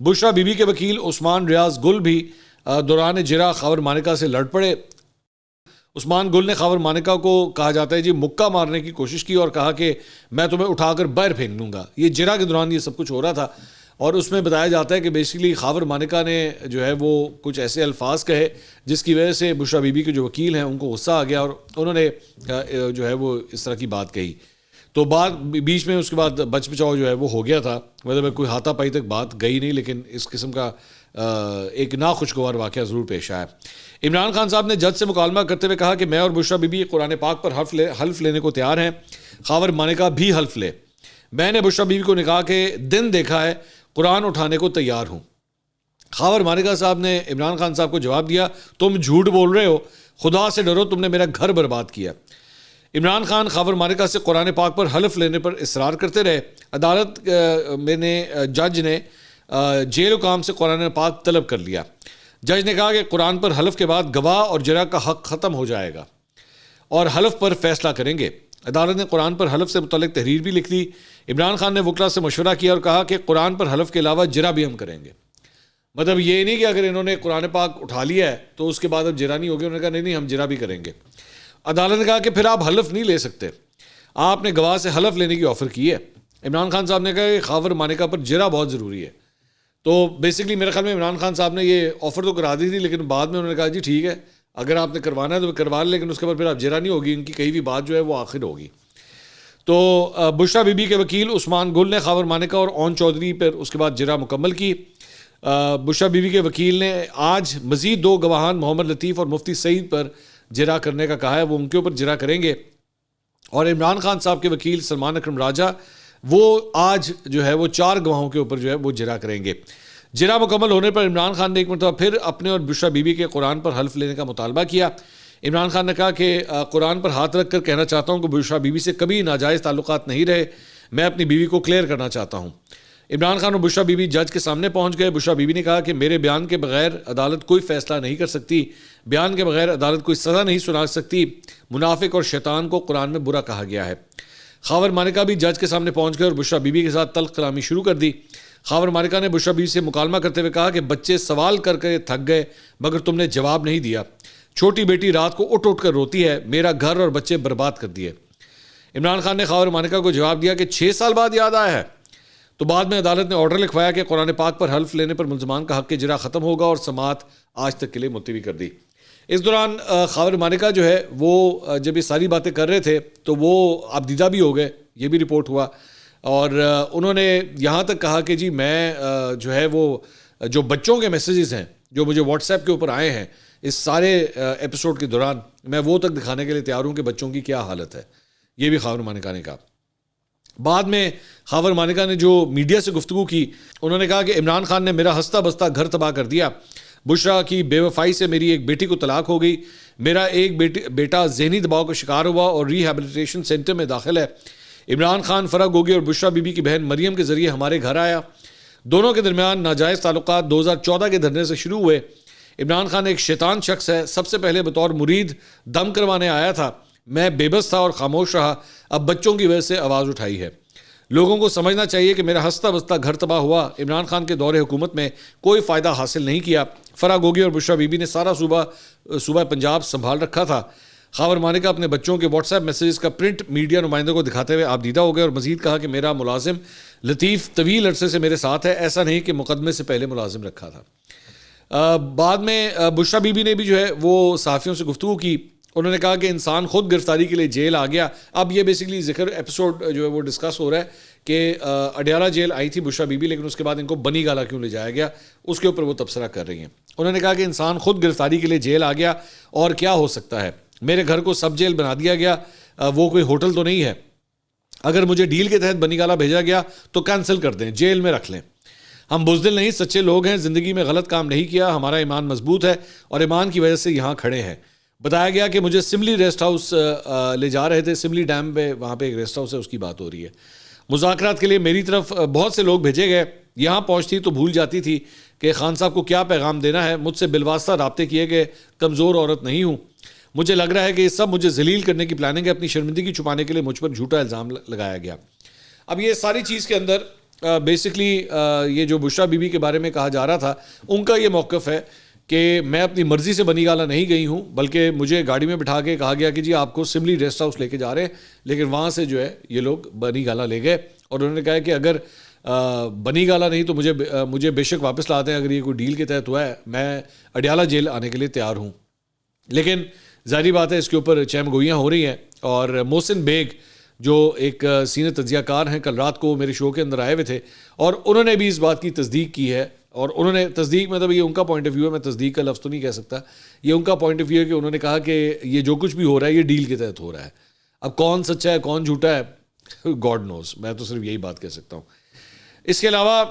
Bushra be be کے وکیل عثمان ریاض گل بھی دوران جرا خاور مانیکا سے لڑ پڑے۔ عثمان گل نے خاور مانیکا کو کہا جاتا ہے مکہ مارنے کی کوشش کی اور کہا کہ میں تمہیں اٹھا کر باہر پھینک دوں گا۔ یہ جرا کے دوران یہ سب کچھ ہو رہا تھا، اور اس میں بتایا جاتا ہے کہ بیسیکلی خاور مانیکا نے جو ہے وہ کچھ ایسے الفاظ کہے جس کی وجہ سے بشرا بی بی کے جو وکیل ہیں ان کو غصہ آ گیا، اور انہوں نے جو ہے وہ اس طرح کی بات کہی۔ تو بات بیچ میں اس کے بعد بچ بچاؤ جو ہے وہ ہو گیا تھا، مطلب کوئی ہاتھا پائی تک بات گئی نہیں، لیکن اس قسم کا ایک ناخوشگوار واقعہ ضرور پیش آیا۔ عمران خان صاحب نے جج سے مکالمہ کرتے ہوئے کہا کہ میں اور بشرا بی بی قرآن پاک پر حلف لینے کو تیار ہیں، خاور مانیکا بھی حلف لے۔ میں نے بشرا بی بی کو نکاح کے دن دیکھا ہے، قرآن اٹھانے کو تیار ہوں۔ خاور مانیکا صاحب نے عمران خان صاحب کو جواب دیا، تم جھوٹ بول رہے ہو، خدا سے ڈرو، تم نے میرا گھر برباد کیا۔ عمران خان خاور مانیکا سے قرآن پاک پر حلف لینے پر اصرار کرتے رہے۔ عدالت میں نے جج نے جیل حکام سے قرآن پاک طلب کر لیا۔ جج نے کہا کہ قرآن پر حلف کے بعد گواہ اور جرا کا حق ختم ہو جائے گا اور حلف پر فیصلہ کریں گے۔ عدالت نے قرآن پر حلف سے متعلق تحریر بھی لکھ دی۔ عمران خان نے وکلا سے مشورہ کیا اور کہا کہ قرآن پر حلف کے علاوہ جرا بھی ہم کریں گے۔ مطلب یہ نہیں کہ اگر انہوں نے قرآن پاک اٹھا لیا ہے تو اس کے بعد اب جرا نہیں ہوگی، انہوں نے کہا نہیں ہم جرا بھی کریں گے۔ عدالت نے کہا کہ پھر آپ حلف نہیں لے سکتے، آپ نے گواہ سے حلف لینے کی آفر کی ہے۔ عمران خان صاحب نے کہا کہ خاور مانیکا پر جرا بہت ضروری ہے۔ تو بیسکلی میرے خیال میں عمران خان صاحب نے یہ آفر تو کرا دی تھی، لیکن بعد میں انہوں نے کہا جی ٹھیک ہے اگر آپ نے کروانا ہے تو کروا لیں، لیکن اس کے بعد پھر آپ جرا نہیں ہوگی، ان کی کہی ہوئی بات جو ہے وہ آخر ہوگی۔ تو بشرا بی بی کے وکیل عثمان گل نے خاور مانیکا اور اون چودھری پر اس کے بعد جرا مکمل کی۔ بشرا بی بی کے وکیل نے آج مزید 2 گواہان محمد لطیف اور مفتی سعید پر جرا کرنے کا کہا ہے، وہ ان کے اوپر جرا کریں گے۔ اور عمران خان صاحب کے وکیل سلمان اکرم راجہ وہ آج جو ہے وہ 4 گواہوں کے اوپر جو ہے وہ جرا کریں گے۔ جرا مکمل ہونے پر عمران خان نے ایک مرتبہ پھر اپنے اور بشرا بی بی کے قرآن پر حلف لینے کا مطالبہ کیا۔ عمران خان نے کہا کہ قرآن پر ہاتھ رکھ کر کہنا چاہتا ہوں کہ بشرا بی بی سے کبھی ناجائز تعلقات نہیں رہے، میں اپنی بیوی کو کلیئر کرنا چاہتا ہوں۔ عمران خان اور بشرا بی بی جج کے سامنے پہنچ گئے۔ بشرا بی بی نے کہا کہ میرے بیان کے بغیر عدالت کوئی فیصلہ نہیں کر سکتی، بیان کے بغیر عدالت کوئی سزا نہیں سنا سکتی، منافق اور شیطان کو قرآن میں برا کہا گیا ہے۔ خاور مانیکا بھی جج کے سامنے پہنچ گئے اور بشرا بی بی کے ساتھ تلخ کلامی شروع کر دی۔ خاور مانیکا نے بشرا بی بی سے مکالمہ کرتے ہوئے کہا کہ بچے سوال کر کے تھک گئے مگر تم نے جواب نہیں دیا، چھوٹی بیٹی رات کو اٹھ اٹھ کر روتی ہے، میرا گھر اور بچے برباد کر دیے۔ عمران خان نے خاور مانیکا کو جواب دیا کہ 6 سال بعد یاد آیا ہے۔ تو بعد میں عدالت نے آرڈر لکھوایا کہ قرآن پاک پر حلف لینے پر ملزمان کا حق جرا ختم ہوگا اور سماعت آج تک کے لیے ملتوی کر دی۔ اس دوران خاور مانیکا جو ہے وہ جب یہ ساری باتیں کر رہے تھے تو وہ آبدیدہ بھی ہو گئے، یہ بھی رپورٹ ہوا، اور انہوں نے یہاں تک کہا کہ جی میں جو ہے وہ جو بچوں کے میسیجز ہیں جو مجھے واٹس ایپ کے اوپر آئے ہیں اس سارے ایپیسوڈ کے دوران، میں وہ تک دکھانے کے لیے تیار ہوں کہ بچوں کی کیا حالت ہے۔ یہ بھی خاور مانیکا نے کہا۔ بعد میں خاور مانیکا نے جو میڈیا سے گفتگو کی، انہوں نے کہا کہ عمران خان نے میرا ہنستا بستا گھر تباہ کر دیا، بشرا کی بے وفائی سے میری ایک بیٹی کو طلاق ہو گئی، میرا ایک بیٹا ذہنی دباؤ کا شکار ہوا اور ریہیبلیٹیشن سینٹر میں داخل ہے۔ عمران خان فرح گوگی اور بشرا بی بی کی بہن مریم کے ذریعے ہمارے گھر آیا، دونوں کے درمیان ناجائز تعلقات 2014 کے دھرنے سے شروع ہوئے۔ عمران خان ایک شیطان شخص ہے، سب سے پہلے بطور مرید دم کروانے آیا تھا، میں بے بس تھا اور خاموش رہا، اب بچوں کی وجہ سے آواز اٹھائی ہے۔ لوگوں کو سمجھنا چاہیے کہ میرا ہنستا بستا گھر تباہ ہوا، عمران خان کے دور حکومت میں کوئی فائدہ حاصل نہیں کیا۔ فرح گوگی اور بشرا بی بی نے سارا صوبہ پنجاب سنبھال رکھا تھا۔ خاور مانیکا اپنے بچوں کے واٹس ایپ میسیجز کا پرنٹ میڈیا نمائندوں کو دکھاتے ہوئے آبدیدہ ہو گئے اور مزید کہا کہ میرا ملازم لطیف طویل عرصے سے میرے ساتھ ہے، ایسا نہیں کہ مقدمے سے پہلے ملازم رکھا تھا۔ بعد میں بشرا بی بی نے بھی جو ہے وہ صحافیوں سے گفتگو کی، انہوں نے کہا کہ انسان خود گرفتاری کے لیے جیل آ گیا۔ اب یہ بیسکلی ذکر ایپیسوڈ جو ہے وہ ڈسکس ہو رہا ہے کہ اڈیالہ جیل آئی تھی بشرا بی بی، لیکن اس کے بعد ان کو بنی گالا کیوں لے جایا گیا، اس کے اوپر وہ تبصرہ کر رہی ہیں۔ انہوں نے کہا کہ انسان خود گرفتاری کے لیے جیل آ گیا اور کیا ہو سکتا ہے، میرے گھر کو سب جیل بنا دیا گیا، وہ کوئی ہوٹل تو نہیں ہے، اگر مجھے ڈیل کے تحت بنی گالا بھیجا گیا تو کینسل کر دیں، جیل میں رکھ لیں۔ ہم بزدل نہیں، سچے لوگ ہیں، زندگی میں غلط کام نہیں کیا، ہمارا ایمان مضبوط ہے اور ایمان کی وجہ سے یہاں کھڑے ہیں۔ بتایا گیا کہ مجھے سملی ریسٹ ہاؤس لے جا رہے تھے، سملی ڈیم پہ وہاں پہ ایک ریسٹ ہاؤس ہے، اس کی بات ہو رہی ہے۔ مذاکرات کے لیے میری طرف بہت سے لوگ بھیجے گئے، یہاں پہنچتی تو بھول جاتی تھی کہ خان صاحب کو کیا پیغام دینا ہے، مجھ سے بالواسطہ رابطے کیے گئے، کمزور عورت نہیں ہوں، مجھے لگ رہا ہے کہ یہ سب مجھے ذلیل کرنے کی پلاننگ ہے، اپنی شرمندگی چھپانے کے لیے مجھ پر جھوٹا الزام لگایا گیا۔ اب یہ ساری چیز کے اندر بیسکلی یہ جو بشرا بی بی کے بارے میں کہا جا رہا تھا، ان کا یہ موقف ہے کہ میں اپنی مرضی سے بنی گالہ نہیں گئی ہوں، بلکہ مجھے گاڑی میں بٹھا کے کہا گیا کہ جی آپ کو سملی ریسٹ ہاؤس لے کے جا رہے ہیں، لیکن وہاں سے جو ہے یہ لوگ بنی گالہ لے گئے، اور انہوں نے کہا کہ اگر بنی گالہ نہیں تو مجھے بے شک واپس لا دیں، اگر یہ کوئی ڈیل کے تحت ہوا ہے میں اڈیالہ جیل آنے کے لیے تیار ہوں۔ لیکن ظاہری بات ہے اس کے اوپر چہم گوئیاں ہو رہی ہیں، اور محسن بیگ جو ایک سینئر تجزیہ کار ہیں، کل رات کو میرے شو کے اندر آئے ہوئے تھے، اور انہوں نے بھی اس بات کی تصدیق کی ہے، اور انہوں نے تصدیق مطلب یہ ان کا پوائنٹ آف ویو ہے، میں تصدیق کا لفظ تو نہیں کہہ سکتا، یہ ان کا پوائنٹ آف ویو ہے کہ انہوں نے کہا کہ یہ جو کچھ بھی ہو رہا ہے یہ ڈیل کے تحت ہو رہا ہے۔ اب کون سچا ہے کون جھوٹا ہے گاڈ نوز، میں تو صرف یہی بات کہہ سکتا ہوں۔ اس کے علاوہ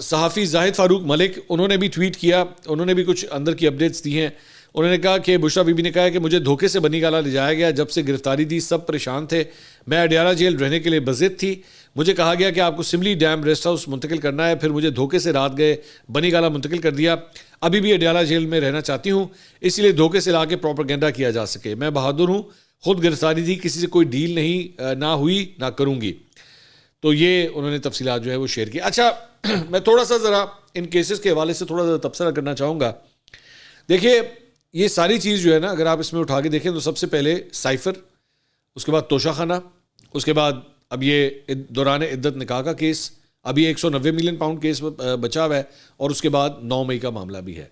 صحافی زاہد فاروق ملک، انہوں نے بھی ٹویٹ کیا، انہوں نے بھی کچھ اندر کی اپڈیٹس دی ہیں۔ انہوں نے کہا کہ بشرا بی بی نے کہا کہ مجھے دھوکے سے بنی گالہ لے جایا گیا، جب سے گرفتاری دی سب پریشان تھے، میں اڈیالہ جیل رہنے کے لیے بضد تھی، مجھے کہا گیا کہ آپ کو سملی ڈیم ریسٹ ہاؤس منتقل کرنا ہے، پھر مجھے دھوکے سے رات گئے بنی گالہ منتقل کر دیا، ابھی بھی اڈیالہ جیل میں رہنا چاہتی ہوں، اسی لیے دھوکے سے لا کے پروپیگنڈا کیا جا سکے، میں بہادر ہوں، خود گرفتاری تھی، کسی سے کوئی ڈیل نہیں نہ ہوئی نہ کروں گی۔ تو یہ انہوں نے تفصیلات جو ہے وہ شیئر کی۔ اچھا میں تھوڑا سا ذرا ان کیسز کے حوالے سے تھوڑا سا تبصرہ کرنا چاہوں گا۔ دیکھیے یہ ساری چیز جو ہے نا، اگر آپ اس میں اٹھا کے دیکھیں تو سب سے پہلے سائفر، اس کے بعد توشہ خانہ، اس کے بعد اب یہ دوران عدت نکاح کا کیس، ابھی 190 ملین پاؤنڈ کیس بچا ہوا ہے، اور اس کے بعد 9 مئی کا معاملہ بھی ہے۔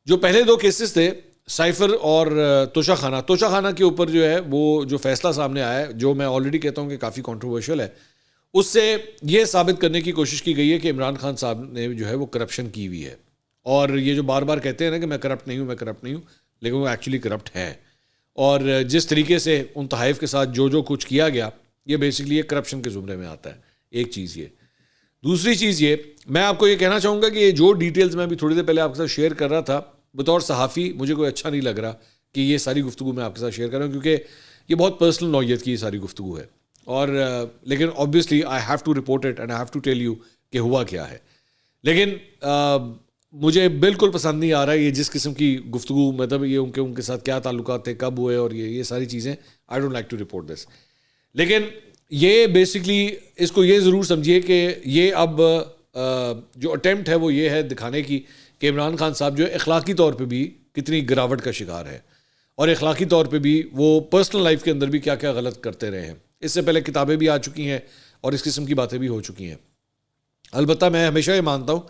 جو پہلے دو کیسز تھے سائفر اور توشہ خانہ کے اوپر جو ہے وہ جو فیصلہ سامنے آیا ہے، جو میں آلریڈی کہتا ہوں کہ کافی کنٹروورشل ہے، اس سے یہ ثابت کرنے کی کوشش کی گئی ہے کہ عمران خان صاحب نے جو ہے وہ کرپشن کی ہوئی ہے، اور یہ جو بار بار کہتے ہیں نا کہ میں کرپٹ نہیں ہوں، لیکن وہ ایکچولی کرپٹ ہے، اور جس طریقے سے ان تحائف کے ساتھ جو کچھ کیا گیا یہ بیسکلی یہ کرپشن کے زمرے میں آتا ہے۔ ایک چیز یہ، دوسری چیز یہ، میں آپ کو یہ کہنا چاہوں گا کہ یہ جو ڈیٹیلز میں ابھی تھوڑی دیر پہلے آپ کے ساتھ شیئر کر رہا تھا، بطور صحافی مجھے کوئی اچھا نہیں لگ رہا کہ یہ ساری گفتگو میں آپ کے ساتھ شیئر کر رہا ہوں، کیونکہ یہ بہت پرسنل نوعیت کی یہ ساری گفتگو ہے، اور لیکن obviously I have to report it and I have to tell you کہ ہوا کیا ہے۔ لیکن مجھے بالکل پسند نہیں آ رہا ہے یہ جس قسم کی گفتگو، مطلب یہ ان کے ساتھ کیا تعلقات تھے، کب ہوئے، اور یہ ساری چیزیں I don't like to report this۔ لیکن یہ بیسکلی اس کو یہ ضرور سمجھیے کہ یہ اب جو اٹیمپٹ ہے وہ یہ ہے دکھانے کی کہ عمران خان صاحب جو ہے اخلاقی طور پہ بھی کتنی گراوٹ کا شکار ہے، اور اخلاقی طور پہ بھی وہ پرسنل لائف کے اندر بھی کیا کیا غلط کرتے رہے ہیں۔ اس سے پہلے کتابیں بھی آ چکی ہیں اور اس قسم کی باتیں بھی ہو چکی ہیں۔ البتہ میں ہمیشہ یہ مانتا ہوں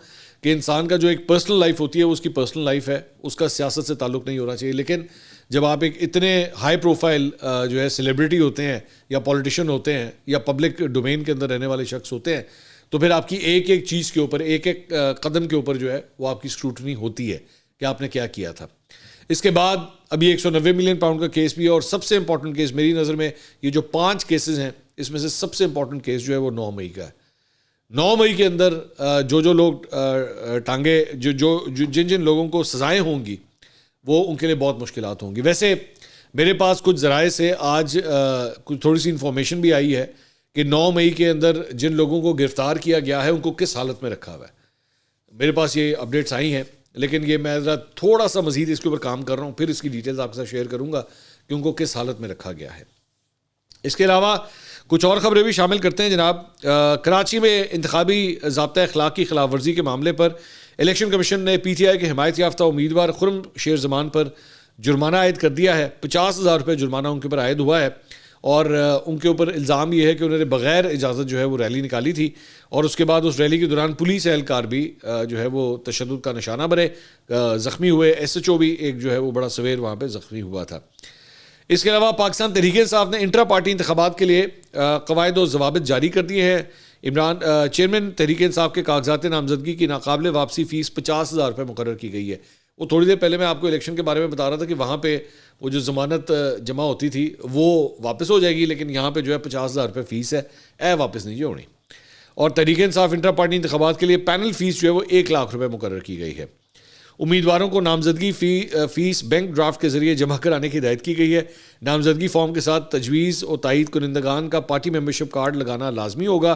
کہ انسان کا جو ایک پرسنل لائف ہوتی ہے وہ اس کی پرسنل لائف ہے، اس کا سیاست سے تعلق نہیں ہونا چاہیے، لیکن جب آپ ایک اتنے ہائی پروفائل جو ہے سیلیبریٹی ہوتے ہیں یا پولیٹیشین ہوتے ہیں یا پبلک ڈومین کے اندر رہنے والے شخص ہوتے ہیں، تو پھر آپ کی ایک ایک چیز کے اوپر، ایک ایک قدم کے اوپر جو ہے وہ آپ کی اسکروٹنی ہوتی ہے کہ آپ نے کیا کیا تھا۔ اس کے بعد ابھی 190 ملین پاؤنڈ کا کیس بھی ہے، اور سب سے امپورٹنٹ کیس میری نظر میں یہ جو 5 کیسز ہیں اس میں سے سب سے امپورٹنٹ کیس جو ہے وہ 9 مئی کا ہے۔ 9 مئی کے اندر جو لوگ ٹانگے جن لوگوں کو سزائیں ہوں گی وہ ان کے لیے بہت مشکلات ہوں گی۔ ویسے میرے پاس کچھ ذرائع سے آج کچھ تھوڑی سی انفارمیشن بھی آئی ہے کہ 9 مئی کے اندر جن لوگوں کو گرفتار کیا گیا ہے ان کو کس حالت میں رکھا ہوا ہے۔ میرے پاس یہ اپڈیٹس آئی ہیں، لیکن یہ میں ذرا تھوڑا سا مزید اس کے اوپر کام کر رہا ہوں، پھر اس کی ڈیٹیلز آپ کے ساتھ شیئر کروں گا کہ ان کو کس حالت میں رکھا گیا ہے۔ اس کے علاوہ کچھ اور خبریں بھی شامل کرتے ہیں جناب۔ کراچی میں انتخابی ضابطہ اخلاق کی خلاف ورزی کے معاملے پر الیکشن کمیشن نے پی ٹی آئی کے حمایت یافتہ امیدوار خرم شیر زمان پر جرمانہ عائد کر دیا ہے۔ 50,000 روپے جرمانہ ان کے اوپر عائد ہوا ہے، اور ان کے اوپر الزام یہ ہے کہ انہوں نے بغیر اجازت جو ہے وہ ریلی نکالی تھی، اور اس کے بعد اس ریلی کے دوران پولیس اہلکار بھی جو ہے وہ تشدد کا نشانہ بنے، زخمی ہوئے۔ ایس ایچ او بھی ایک جو ہے وہ بڑا سویر وہاں پہ زخمی ہوا تھا۔ اس کے علاوہ پاکستان تحریک انصاف نے انٹرا پارٹی انتخابات کے لیے قواعد و ضوابط جاری کر دیے ہیں۔ چیئرمین تحریک انصاف کے کاغذات نامزدگی کی ناقابل واپسی فیس 50,000 روپے مقرر کی گئی ہے۔ وہ تھوڑی دیر پہلے میں آپ کو الیکشن کے بارے میں بتا رہا تھا کہ وہاں پہ وہ جو ضمانت جمع ہوتی تھی وہ واپس ہو جائے گی، لیکن یہاں پہ جو ہے 50,000 روپے فیس ہے، واپس نہیں ہونی۔ اور تحریک انصاف انٹرا پارٹی انتخابات کے لیے پینل فیس جو ہے وہ 1 لاکھ روپے مقرر کی گئی ہے۔ امیدواروں کو نامزدگی فیس بینک ڈرافٹ کے ذریعے جمع کرانے کی ہدایت کی گئی ہے۔ نامزدگی فارم کے ساتھ تجویز اور تائید کنندگان کا پارٹی ممبرشپ کارڈ لگانا لازمی ہوگا۔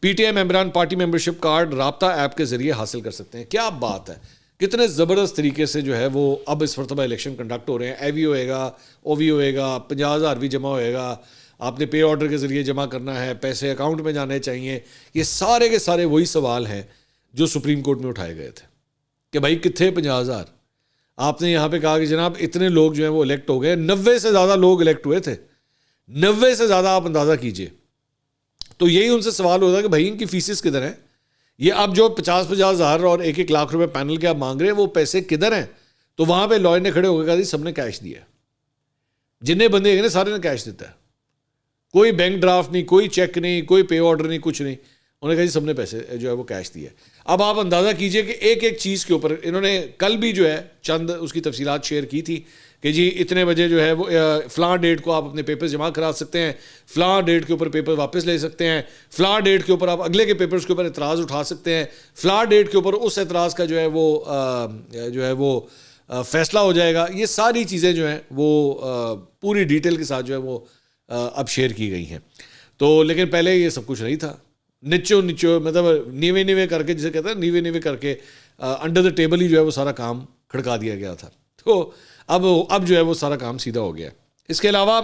پی ٹی آئی ممبران پارٹی ممبرشپ کارڈ رابطہ ایپ کے ذریعے حاصل کر سکتے ہیں۔ کیا بات ہے، کتنے زبردست طریقے سے جو ہے وہ اب اس مرتبہ الیکشن کنڈکٹ ہو رہے ہیں۔ اے وی ہوئے گا، او وی ہوئے گا، 50,000 بھی جمع ہوئے گا، آپ نے پے آرڈر کے ذریعے جمع کرنا ہے, پیسے اکاؤنٹ میں جانے چاہیے. یہ سارے کے سارے وہی سوال ہیں جو سپریم کورٹ میں اٹھائے گئے تھے کہ بھائی کتنے 50,000. آپ نے یہاں پہ کہا کہ جناب اتنے لوگ جو ہیں وہ الیکٹ ہو گئے, 90 سے زیادہ لوگ الیکٹ ہوئے تھے, 90 سے زیادہ آپ اندازہ کیجئے. تو یہی ان سے سوال ہوتا ہے کہ بھائی ان کی فیسز کدھر ہیں؟ یہ اب جو 50,000 اور 1 لاکھ روپے پینل کے آپ مانگ رہے ہیں وہ پیسے کدھر ہیں؟ تو وہاں پہ لائر نے کھڑے ہو کے کہا جی سب نے کیش دیا ہے, جتنے بندے ہیں سارے نے کیش دیتا ہے, کوئی بینک ڈرافٹ نہیں, کوئی چیک نہیں, کوئی پے آرڈر نہیں, کچھ نہیں. انہوں نے کہا جی سب نے پیسے جو ہے وہ کیش دیے. اب آپ اندازہ کیجئے کہ ایک ایک چیز کے اوپر انہوں نے کل بھی جو ہے چند اس کی تفصیلات شیئر کی تھی کہ جی اتنے بجے جو ہے وہ فلاں ڈیٹ کو آپ اپنے پیپرز جمع کرا سکتے ہیں, فلاں ڈیٹ کے اوپر پیپر واپس لے سکتے ہیں, فلاں ڈیٹ کے اوپر آپ اگلے کے پیپرز کے اوپر اعتراض اٹھا سکتے ہیں, فلاں ڈیٹ کے اوپر اس اعتراض کا جو ہے وہ فیصلہ ہو جائے گا. یہ ساری چیزیں جو ہیں وہ پوری ڈیٹیل کے ساتھ جو ہے وہ اب شیئر کی گئی ہیں. تو لیکن پہلے یہ سب کچھ نہیں تھا, نچو مطلب نیوے کر کے, جسے کہتے ہیں نیوے کر کے انڈر دا ٹیبل ہی جو ہے وہ سارا کام کھڑکا دیا گیا تھا. تو اب جو ہے وہ سارا کام سیدھا ہو گیا. اس کے علاوہ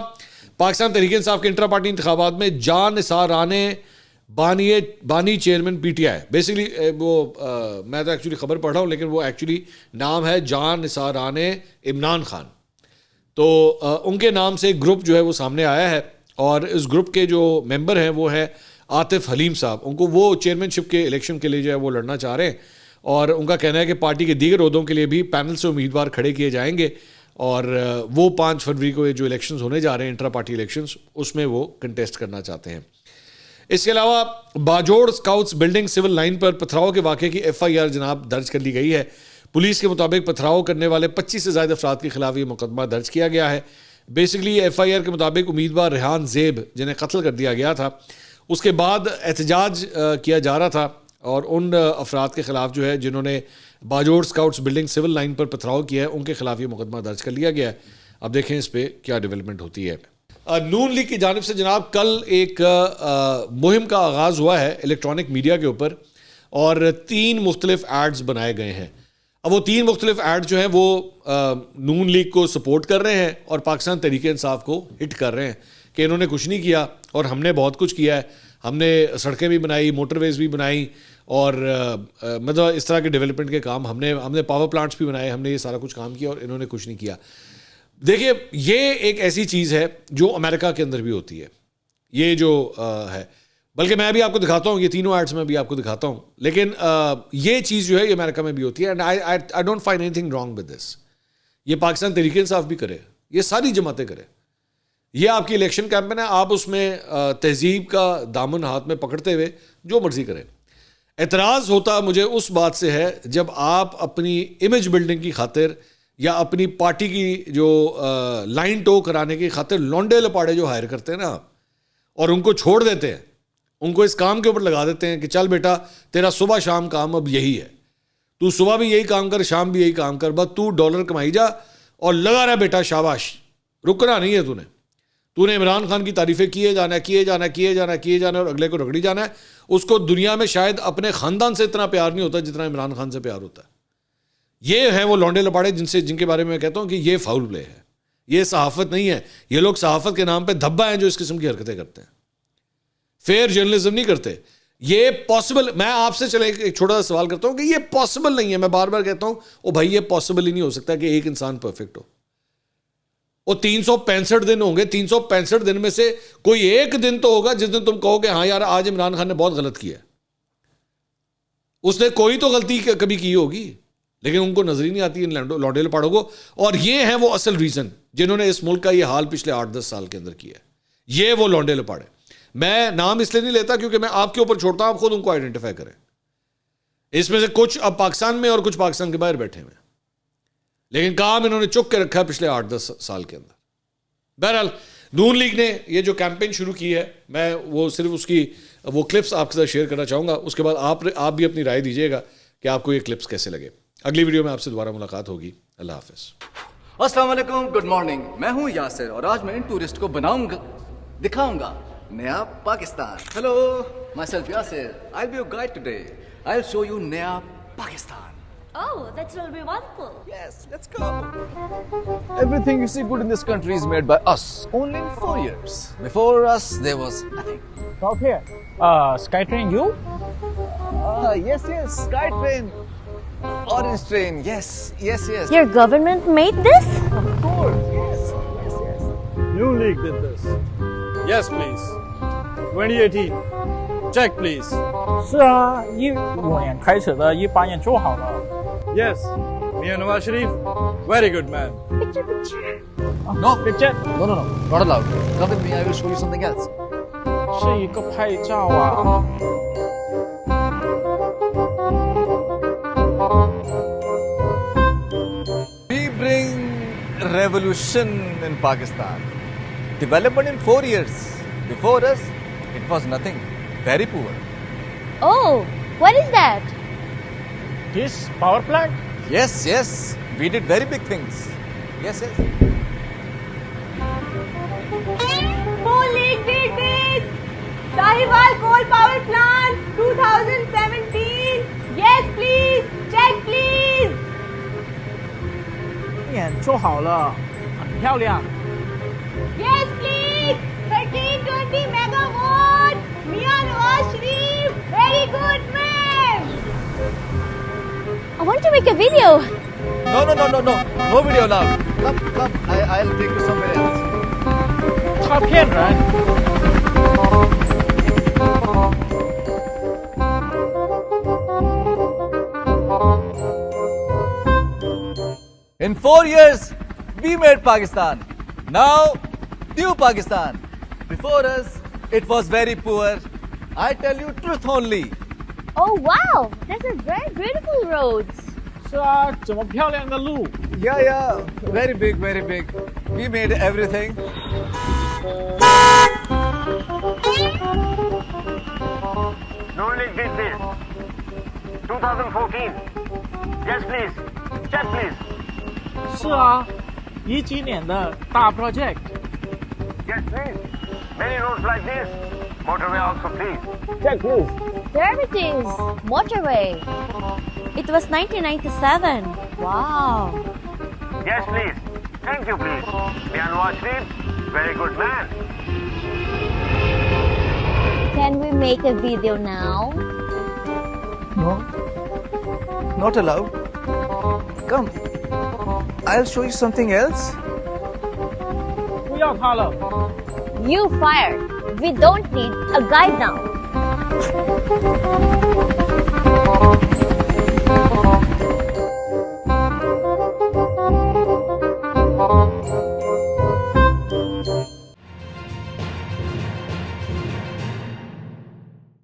پاکستان تحریک انصاف کے انٹرا پارٹی انتخابات میں جان نثار رانے بانی chairman P T I, basically وہ میں تو ایکچولی خبر پڑھ رہا ہوں لیکن وہ ایکچولی نام ہے جان نثار رانے عمران خان. تو ان کے نام سے ایک گروپ جو ہے وہ سامنے آیا ہے اور اس گروپ کے جو ممبر ہیں وہ ہے عاطف حلیم صاحب. ان کو وہ چیئرمین شپ کے الیکشن کے لیے جو ہے وہ لڑنا چاہ رہے ہیں اور ان کا کہنا ہے کہ پارٹی کے دیگر عہدوں کے لیے بھی پینل سے امیدوار کھڑے کیے جائیں گے اور وہ 5 فروری کو جو الیکشنز ہونے جا رہے ہیں انٹرا پارٹی الیکشنز, اس میں وہ کنٹیسٹ کرنا چاہتے ہیں. اس کے علاوہ Bajaur scouts building civil line پر پتھراؤ کے واقعے کی FIR جناب درج کر لی گئی ہے. پولیس کے مطابق پتھراؤ کرنے والے 25 سے زائد افراد کے خلاف یہ مقدمہ درج کیا گیا ہے. بیسکلی FIR کے مطابق امیدوار ریحان زیب جنہیں قتل کر دیا گیا تھا, اس کے بعد احتجاج کیا جا رہا تھا اور ان افراد کے خلاف جو ہے جنہوں نے Bajaur scouts building civil line پر پتھراؤ کیا ہے ان کے خلاف یہ مقدمہ درج کر لیا گیا ہے. اب دیکھیں اس پہ کیا ڈیولپمنٹ ہوتی ہے. نون لیگ کی جانب سے جناب کل ایک مہم کا آغاز ہوا ہے الیکٹرانک میڈیا کے اوپر اور 3 مختلف ایڈز بنائے گئے ہیں. اب وہ 3 مختلف ایڈ جو ہیں وہ نون لیگ کو سپورٹ کر رہے ہیں اور پاکستان تحریک انصاف کو ہٹ کر رہے ہیں کہ انہوں نے کچھ نہیں کیا اور ہم نے بہت کچھ کیا ہے, ہم نے سڑکیں بھی بنائی, موٹر ویز بھی بنائی اور مطلب اس طرح کے ڈیولپمنٹ کے کام ہم نے پاور پلانٹس بھی بنائے, ہم نے یہ سارا کچھ کام کیا اور انہوں نے کچھ نہیں کیا. دیکھیے یہ ایک ایسی چیز ہے جو امریکہ کے اندر بھی ہوتی ہے, یہ جو ہے, بلکہ میں بھی آپ کو دکھاتا ہوں, یہ تینوں ایڈس میں بھی آپ کو دکھاتا ہوں, لیکن یہ چیز جو ہے یہ امریکہ میں بھی ہوتی ہے. And I don't find any thing wrong with this. یہ پاکستان تحریک انصاف بھی کرے, یہ ساری جماعتیں کرے, یہ آپ کی الیکشن کیمپین ہے, آپ اس میں تہذیب کا دامن ہاتھ میں پکڑتے ہوئے جو مرضی کریں. اعتراض ہوتا مجھے اس بات سے ہے جب آپ اپنی امیج بلڈنگ کی خاطر یا اپنی پارٹی کی جو لائن ٹو کرانے کی خاطر لونڈے لپاڑے جو ہائر کرتے ہیں نا آپ, اور ان کو چھوڑ دیتے ہیں, ان کو اس کام کے اوپر لگا دیتے ہیں کہ چل بیٹا تیرا صبح شام کام اب یہی ہے, تو صبح بھی یہی کام کر, شام بھی یہی کام کر, بس تو ڈالر کمائی جا اور لگا رہا بیٹا, شاباش, رکنا نہیں ہے تو نے عمران خان کی تعریفیں کیے جانا اور اگلے کو رگڑی جانا ہے. اس کو دنیا میں شاید اپنے خاندان سے اتنا پیار نہیں ہوتا جتنا عمران خان سے پیار ہوتا ہے. یہ ہیں وہ لونڈے لپاڑے جن کے بارے میں کہتا ہوں کہ یہ فاؤل پلے ہے, یہ صحافت نہیں ہے. یہ لوگ صحافت کے نام پہ دھبا ہیں جو اس قسم کی حرکتیں کرتے ہیں, فیئر جرنلزم نہیں کرتے. یہ پاسبل, میں آپ سے چلے ایک چھوٹا سا سوال کرتا ہوں کہ یہ پاسبل نہیں ہے. میں بار بار کہتا ہوں او بھائی یہ پاسبل ہی نہیں ہو سکتا کہ ایک انسان پرفیکٹ ہو. وہ 365 دن ہوں گے, 365 دن میں سے کوئی ایک دن تو ہوگا جس دن تم کہو کہ ہاں یار آج عمران خان نے بہت غلط کیا. اس نے کوئی تو غلطی کبھی کی ہوگی, لیکن ان کو نظر ہی نہیں آتی ان لونڈے لپاڑوں کو. اور یہ ہیں وہ اصل ریزن جنہوں نے اس ملک کا یہ حال پچھلے 8-10 سال کے اندر کیا ہے. یہ وہ لونڈے لپاڑے. میں نام اس لیے نہیں لیتا کیونکہ میں آپ کے اوپر چھوڑتا ہوں, آپ خود ان کو آئیڈینٹیفائی کریں. اس میں سے کچھ اب پاکستان میں اور کچھ پاکستان کے باہر بیٹھے ہوئے ہیں, لیکن کام انہوں نے چک کے رکھا ہے پچھلے 8-10 سال کے اندر. بہرحال نون لیگ نے یہ جو کیمپین شروع کی ہے, میں وہ صرف اس کی وہ کلپس آپ کے ساتھ شیئر کرنا چاہوں گا. اس کے بعد آپ بھی اپنی رائے دیجیے گا کہ آپ کو یہ کلپس کیسے لگے. اگلی ویڈیو میں آپ سے دوبارہ ملاقات ہوگی. اللہ حافظ. السلام علیکم, گڈ مارننگ. میں ہوں یاسر اور آج میں ان ٹورسٹ کو دکھاؤں گا نیا Pakistan. Hello, myself Yasir. I will be your guide today. I will show you نیا Pakistan. Oh, that will be wonderful. Yes, let's go. Everything you see good in this country is made by us. Only in 4 years. Before us, there was nothing. Stop here. Skytrain, you? Yes, Sky train. Orange train, yes. Your government made this? Of course, yes. New League did this. Yes, please. 2018. Check, please. 是啊，15年开始的，18年做好了。 Yes. Mia Nawaz Sharif, very good man. No, Picture no, not allowed. Come with me, I will show you something else. 是一个拍照啊。 We bring revolution in Pakistan. Development in 4 years. Before us, it was nothing. Very poor. Oh, what is that? This power plant? Yes. We did very big things. Yes. Whole League did this! Sahiwal Coal Power Plant 2017! Yes, please! Check, please! 年做好了，很漂亮。 Yes, please! 1320 megawatt! Mia Nawaz Sharif! Very good, man! I want to make a video. No. No video allowed. Come. I'll take you somewhere else. 他骗人。 In 4 years, we made Pakistan. Now, new Pakistan. Before us, it was very poor. I tell you truth only. Oh, wow! These are very beautiful roads. 是啊，这么漂亮的路。 Yeah. Very big. We made everything. New League did this. 2014. Yes, please. Check, please. 是啊，17年的大 project。 Yes, please. Many roads like this. Motorway also, please. Check please。 There it is, motorway. It was 1997. Wow. Yes, please. Thank you, please. Mia Nawaz Sharif, very good man. Can we make a video now? No. Not allowed. Come. I'll show you something else. 不要他了。 You fired. We don't need a guide now.